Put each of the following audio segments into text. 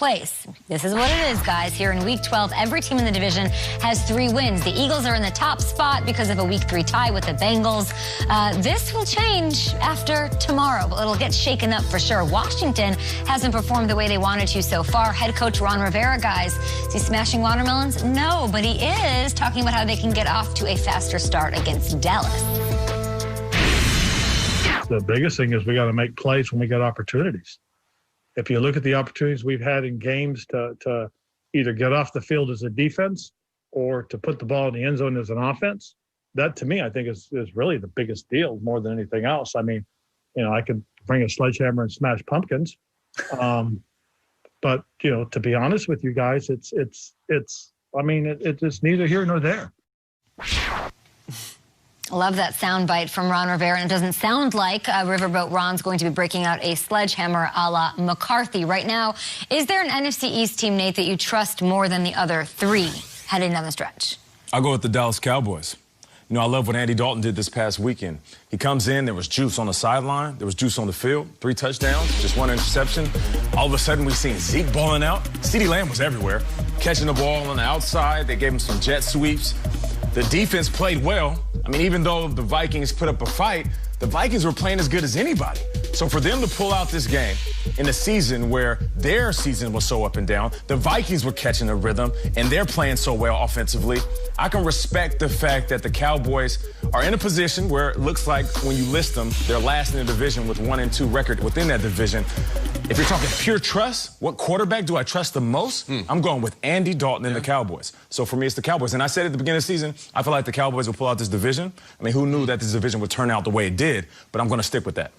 place. This is what it is, guys. Here in Week 12, every team in the division has 3 wins. The Eagles are in the top spot because of a Week 3 tie with the Bengals. This will change after tomorrow, but it'll get shaken up for sure. Washington hasn't performed the way they wanted to so far. Head coach Ron Rivera, guys, is he smashing watermelons? No, but he is talking about how they can get off to a faster start against Dallas. The biggest thing is we got to make plays when we get opportunities. If you look at the opportunities we've had in games to either get off the field as a defense or to put the ball in the end zone as an offense, that to me I think is really the biggest deal more than anything else. I mean, you know, I could bring a sledgehammer and smash pumpkins, but you know, to be honest with you guys, it's neither here nor there. Love that soundbite from Ron Rivera. And it doesn't sound like Riverboat Ron's going to be breaking out a sledgehammer a la McCarthy. Right now, is there an NFC East team, Nate, that you trust more than the other 3 heading down the stretch? I'll go with the Dallas Cowboys. You know, I love what Andy Dalton did this past weekend. He comes in, there was juice on the sideline, there was juice on the field, 3 touchdowns, just 1 interception. All of a sudden, we've seen Zeke balling out. CeeDee Lamb was everywhere, catching the ball on the outside. They gave him some jet sweeps. The defense played well. I mean, even though the Vikings put up a fight, the Vikings were playing as good as anybody. So for them to pull out this game in a season where their season was so up and down, the Vikings were catching a rhythm, and they're playing so well offensively, I can respect the fact that the Cowboys are in a position where it looks like when you list them, they're last in the division with 1-2 record within that division. If you're talking pure trust, what quarterback do I trust the most? I'm going with Andy Dalton and the Cowboys. So for me, it's the Cowboys. And I said at the beginning of the season, I feel like the Cowboys will pull out this division. I mean, who knew that this division would turn out the way it did? But I'm going to stick with that.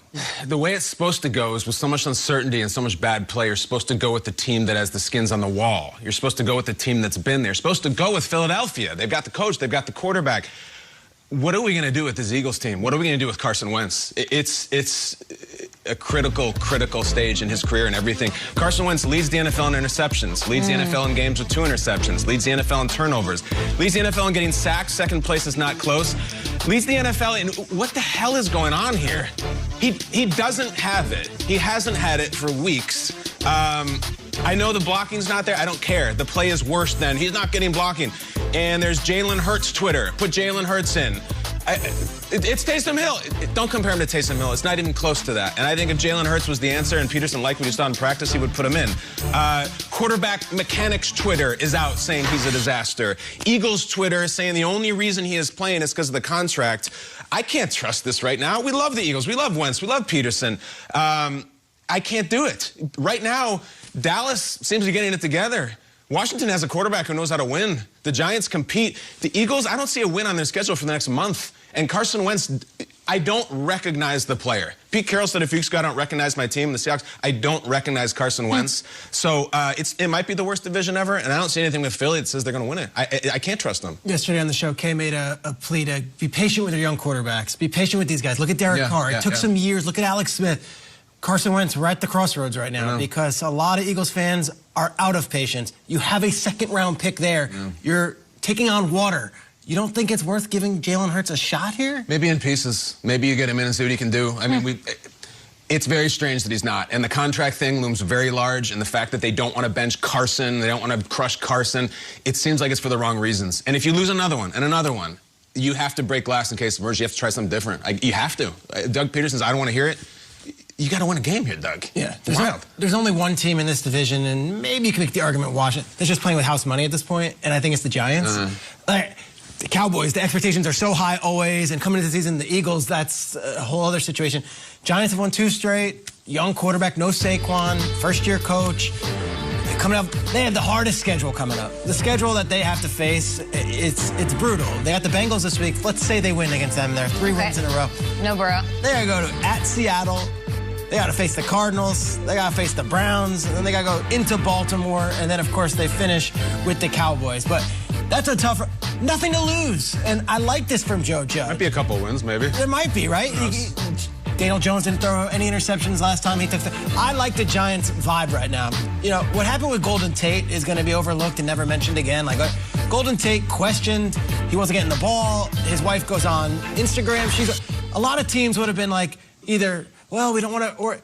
The way it's supposed to go is with so much uncertainty and so much bad play, you're supposed to go with the team that has the skins on the wall. You're supposed to go with the team that's been there. You're supposed to go with Philadelphia. They've got the coach. They've got the quarterback. What are we going to do with this Eagles team? What are we going to do with Carson Wentz? It's a critical stage in his career and everything. Carson Wentz leads the NFL in interceptions, leads the NFL in games with 2 interceptions, leads the NFL in turnovers, leads the NFL in getting sacks. Second place is not close. Leads the NFL in what the hell is going on here? He doesn't have it. He hasn't had it for weeks. I know the blocking's not there. I don't care. The play is worse than he's not getting blocking. And there's Jalen Hurts Twitter. Put Jalen Hurts in. It's Taysom Hill. Don't compare him to Taysom Hill. It's not even close to that. And I think if Jalen Hurts was the answer and Peterson liked what he saw in practice, he would put him in. Quarterback Mechanics Twitter is out saying he's a disaster. Eagles Twitter saying the only reason he is playing is because of the contract. I can't trust this right now. We love the Eagles. We love Wentz. We love Peterson. I can't do it. Right now, Dallas seems to be getting it together. Washington has a quarterback who knows how to win. The Giants compete. The Eagles, I don't see a win on their schedule for the next month. And Carson Wentz, I don't recognize the player. Pete Carroll said a few weeks ago, I don't recognize my team, the Seahawks. I don't recognize Carson Wentz. So it might be the worst division ever, and I don't see anything with Philly that says they're going to win it. I can't trust them. Yesterday on the show, Kay made a plea to be patient with your young quarterbacks. Be patient with these guys. Look at Derek Carr. It took some years. Look at Alex Smith. Carson Wentz, we're at the crossroads right now because a lot of Eagles fans are out of patience. You have a second-round pick there. You're taking on water. You don't think it's worth giving Jalen Hurts a shot here? Maybe in pieces. Maybe you get him in and see what he can do. I mean, it's very strange that he's not. And the contract thing looms very large, and the fact that they don't want to bench Carson, they don't want to crush Carson, it seems like it's for the wrong reasons. And if you lose another one and another one, you have to break glass in case of emergency. You have to try something different. You have to. Doug Peterson says, I don't want to hear it. You got to win a game here, Doug. Yeah, there's only one team in this division, and maybe you can make the argument Washington. They're just playing with house money at this point, and I think it's the Giants. The Cowboys, the expectations are so high always, and coming into the season, the Eagles, that's a whole other situation. Giants have won 2 straight, young quarterback, no Saquon, first-year coach. Coming up, they have the hardest schedule coming up. The schedule that they have to face, it's brutal. They got the Bengals this week. Let's say they win against them. They're 3 wins in a row. No Burrow. They got to go at Seattle. They got to face the Cardinals. They got to face the Browns. And then they got to go into Baltimore. And then, of course, they finish with the Cowboys. But that's a tough... Nothing to lose. And I like this from Joe Judge. Might be a couple wins, maybe. There might be, right? Daniel Jones didn't throw any interceptions last time he took I like the Giants vibe right now. You know, what happened with Golden Tate is going to be overlooked and never mentioned again. Like, Golden Tate questioned. He wasn't getting the ball. His wife goes on Instagram. A lot of teams would have been like, either, well, we don't want to, or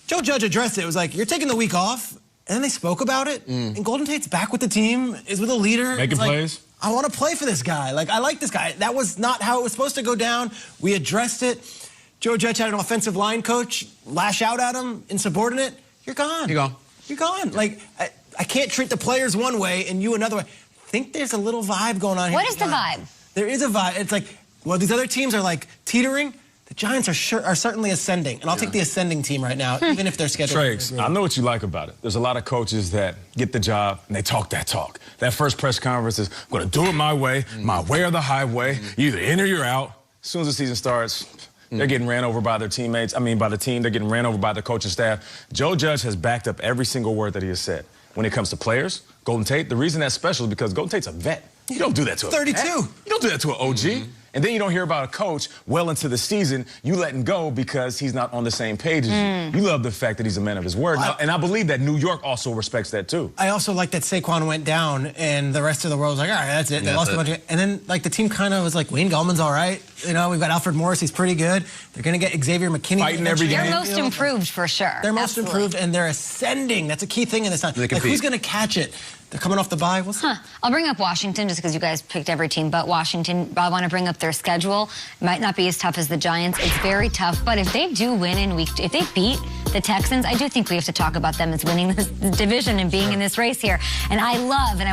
Joe Judge addressed it. It was like, you're taking the week off, And then they spoke about it, and Golden Tate's back with the team, is with a leader. Making plays. I want to play for this guy. Like, I like this guy. That was not how it was supposed to go down. We addressed it. Joe Judge had an offensive line coach lash out at him, insubordinate. You're gone. You're gone. You're gone. Like, I can't treat the players one way and you another way. I think there's a little vibe going on here. What is the vibe? There is a vibe. It's like, well, these other teams are like teetering. The Giants are certainly ascending, and I'll take the ascending team right now, even if they're scheduled. Triggs, I know what you like about it. There's a lot of coaches that get the job and they talk that talk. That first press conference is, I'm going to do it my way or the highway. You either in or you're out. As soon as the season starts, they're getting ran over by their teammates. I mean, by the team. They're getting ran over by the coaching staff. Joe Judge has backed up every single word that he has said. When it comes to players, Golden Tate, the reason that's special is because Golden Tate's a vet. You don't do that to a 32. vet. You don't do that to an OG. And then you don't hear about a coach well into the season, you letting go because he's not on the same page as you. You love the fact that he's a man of his word. And I believe that New York also respects that too. I also like that Saquon went down and the rest of the world was like, all right, that's it. They lost a bunch of, and then like the team kind of was like, Wayne Gallman's all right. You know, we've got Alfred Morris, he's pretty good. They're going to get Xavier McKinney. Fighting every game. They're most improved for sure. They're most improved and they're ascending. That's a key thing in this time. Like, who's going to catch it? They're coming off the bye. I'll bring up Washington just because you guys picked every team but Washington. I want to bring up their schedule. It might not be as tough as the Giants. It's very tough. But if they do win if they beat the Texans, I do think we have to talk about them as winning this division and being in this race here. And I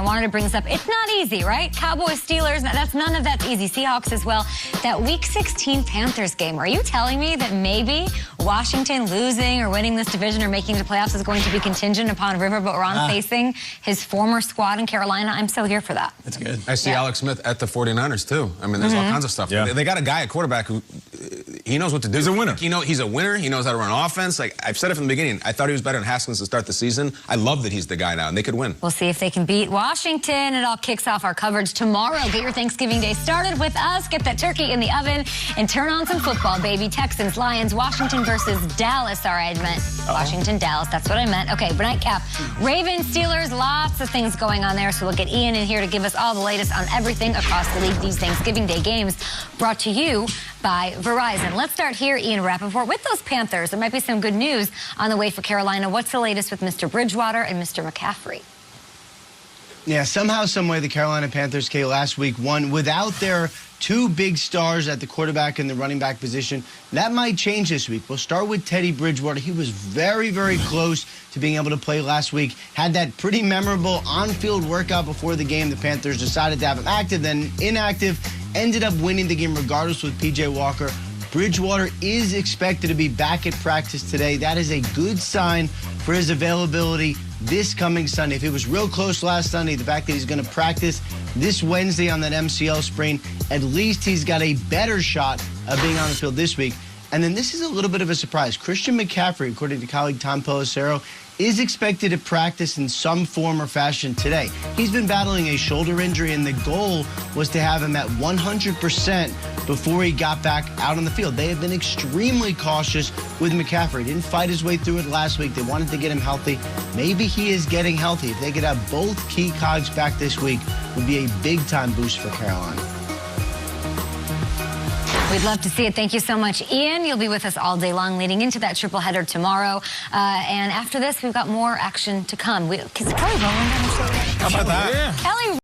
wanted to bring this up. It's not easy, right? Cowboys, Steelers, none of that's easy. Seahawks as well. That Week 16 Panthers game, are you telling me that maybe Washington losing or winning this division or making the playoffs is going to be contingent upon Riverboat Ron facing his former squad in Carolina? I'm so here for that. That's good. I see Alex Smith at the 49ers, too. I mean, there's all kinds of stuff. Yeah. They got a guy at quarterback who he knows what to do. He's a winner. He's a winner. He knows how to run offense. Like, I've said it from the beginning. I thought he was better than Haskins to start the season. I love that he's the guy now, and they could win. We'll see if they can beat Washington. It all kicks off our coverage tomorrow. Get your Thanksgiving Day started with us. Get that turkey in the oven and turn on some football, baby. Texans, Lions, Washington versus Dallas. Sorry, I meant Washington, Dallas. That's what I meant. Okay, nightcap. Ravens, Steelers, lots of things going on there. So we'll get Ian in here to give us all the latest on everything across the league. These Thanksgiving Day games brought to you by Verizon. Let's start here, Ian Rappaport. With those Panthers, there might be some good news on the way for Carolina. What's the latest with Mr. Bridgewater and Mr. McCaffrey? Yeah, somehow, someway, the Carolina Panthers, last week won without their two big stars at the quarterback and the running back position. That might change this week. We'll start with Teddy Bridgewater. He was very, very close to being able to play last week. Had that pretty memorable on-field workout before the game. The Panthers decided to have him active, then inactive. Ended up winning the game regardless with P.J. Walker. Bridgewater is expected to be back at practice today. That is a good sign for his availability this coming Sunday. If it was real close last Sunday, the fact that he's going to practice this Wednesday on that MCL sprain, at least he's got a better shot of being on the field this week. And then this is a little bit of a surprise. Christian McCaffrey, according to colleague Tom Pelissero, is expected to practice in some form or fashion today. He's been battling a shoulder injury, and the goal was to have him at 100% before he got back out on the field. They have been extremely cautious with McCaffrey. Didn't fight his way through it last week. They wanted to get him healthy. Maybe he is getting healthy. If they could have both key cogs back this week, it would be a big-time boost for Carolina. We'd love to see it. Thank you so much, Ian. You'll be with us all day long leading into that triple header tomorrow. And after this, we've got more action to come. Is Kelly Rowland on the show? How about that? Yeah. Kelly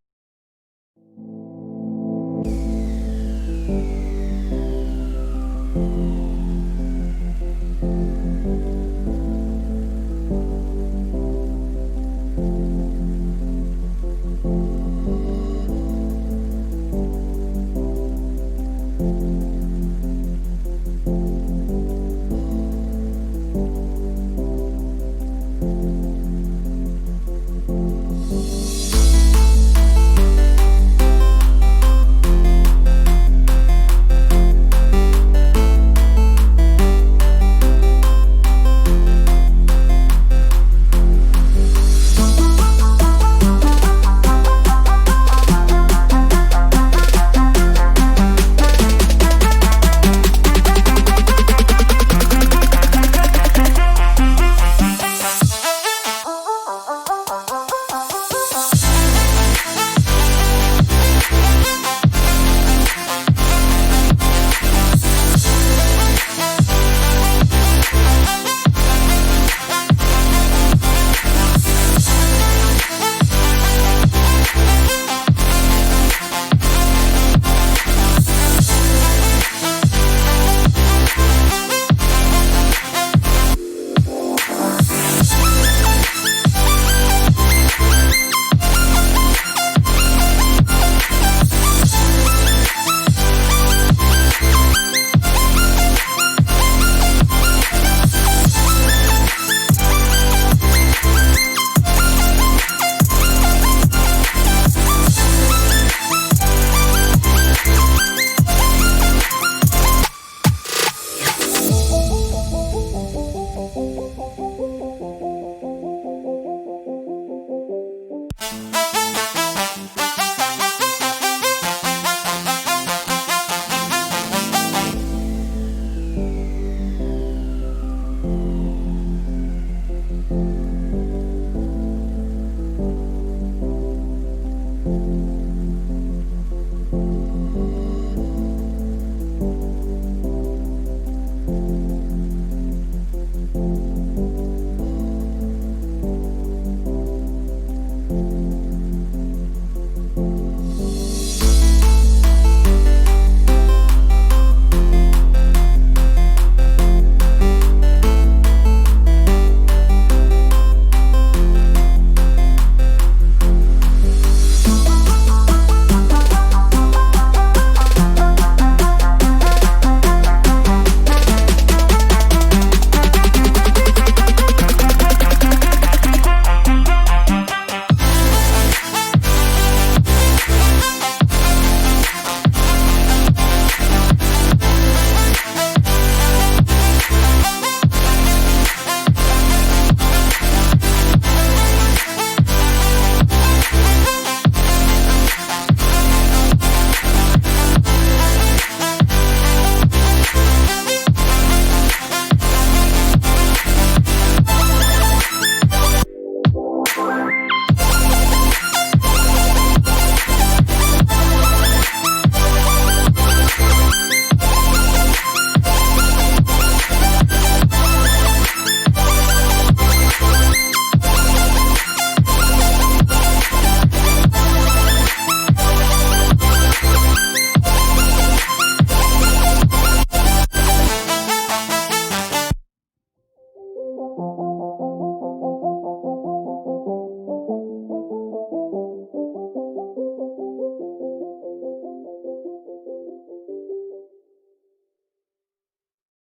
you.